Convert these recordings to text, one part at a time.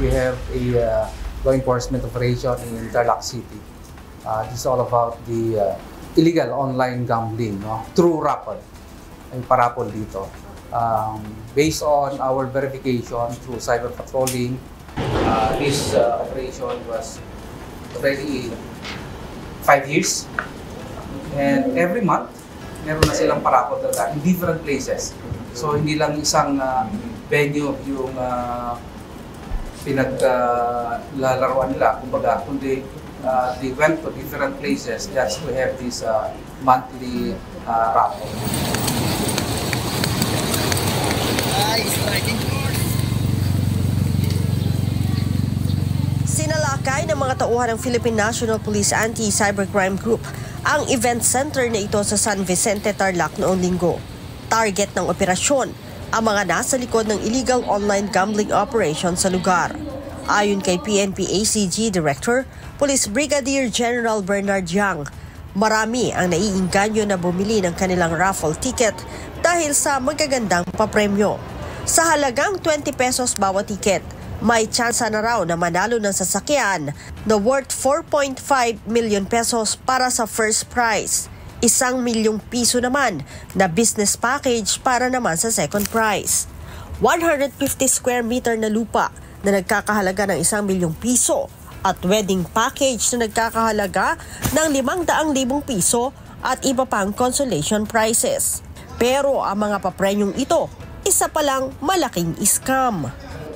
We have a law enforcement operation in Tarlac City. This is all about the illegal online gambling, no? Through raffle. Ay parapol dito. Based on our verification through cyber patrolling, this operation was already 5 years. And every month, meron na silang parapol talaga in different places. So hindi lang isang venue yung pinaglalaroan nila, kumbaga, kundi they went to different places just to have this monthly raffle. Sinalakay ng mga tauhan ng Philippine National Police Anti-Cybercrime Group ang event center na ito sa San Vicente, Tarlac noong linggo. Target ng operasyon ang mga nasa likod ng illegal online gambling operation sa lugar. Ayon kay PNP ACG Director, Police Brigadier General Bernard Yang, marami ang naiinganyo na bumili ng kanilang raffle ticket dahil sa magagandang papremyo. Sa halagang 20 pesos bawat ticket, may tsansa na raw na manalo ng sasakyan na worth 4.5 million pesos para sa first prize. 1 milyong piso naman na business package para naman sa second prize. 150 square meter na lupa na nagkakahalaga ng 1 milyong piso at wedding package na nagkakahalaga ng 500,000 piso at iba pang consolation prizes. Pero ang mga paprenyong ito, isa palang malaking scam.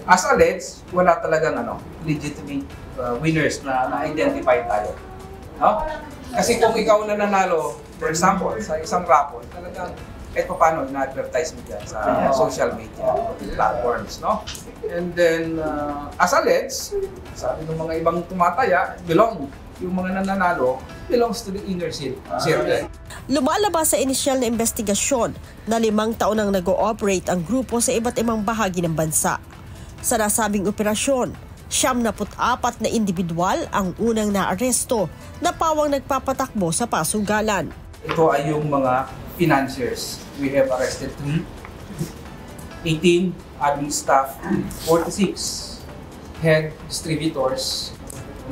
As alleged, wala talagang legitimate winners na na-identify tayo. No? Kasi kung ikaw na nanalo, for example, sa isang raffle, talagang kahit paano na-advertise mo dyan sa social media platforms. No? And then, as alleged, sabi ng mga ibang tumataya, yung mga nananalo belongs to the inner circle. Lumalabas sa inisyal na investigasyon na 5 taon nang nag-ooperate ang grupo sa iba't ibang bahagi ng bansa. Sa nasabing operasyon, 74 na individual ang unang naaresto na pawang nagpapatakbo sa pasugalan. Ito ay yung mga financiers. We have arrested 3, 18 admin staff, 46 head distributors,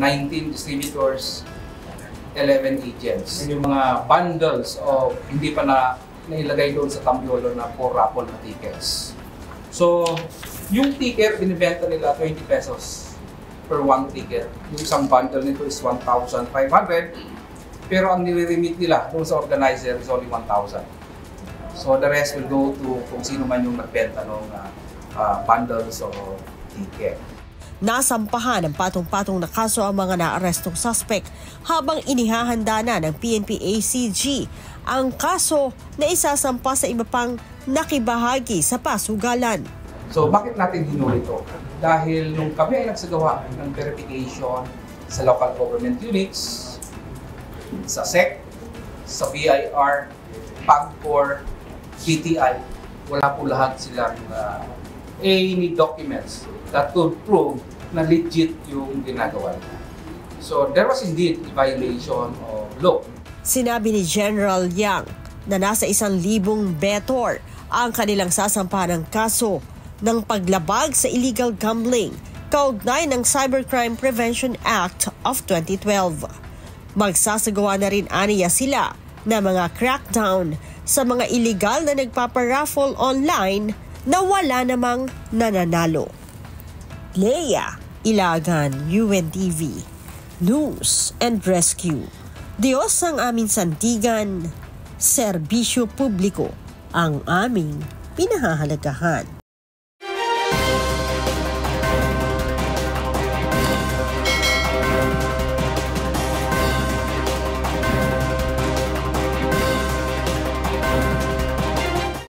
19 distributors, 11 agents. Yung mga bundles of hindi pa nailagay doon sa tambyolo na for raffle na tickets. So, yung ticket, binibenta nila 20 pesos per one ticket. Yung isang bundle nito is 1,500. Pero ang nire-remit nila doon sa organizer is only 1,000. So the rest will go to kung sino man yung nagbenta ng bundles o ticket. Nasampahan ng patong-patong na kaso ang mga naarestong suspect habang inihahanda na ng PNP ACG ang kaso na isasampa sa iba pang nakibahagi sa pasugalan. So bakit natin hinuli ito? Dahil nung kami ay nagsagawa ng verification sa local government units, sa SEC, sa BIR, PAGCOR, DTI, wala po lahat silang any documents that could prove na legit yung ginagawa nila. So there was indeed a violation of law. Sinabi ni General Yang na nasa 1,000 betor ang kanilang sasampahan ng kaso ng paglabag sa illegal gambling kaugnay ng Cybercrime Prevention Act of 2012. Magsasagawa na rin aniya sila na mga crackdown sa mga illegal na nagpaparaffle online na wala namang nananalo. Leia Ilagan, UNTV, News and Rescue. Diyos ang aming sandigan, serbisyo publiko ang aming pinahahalagahan.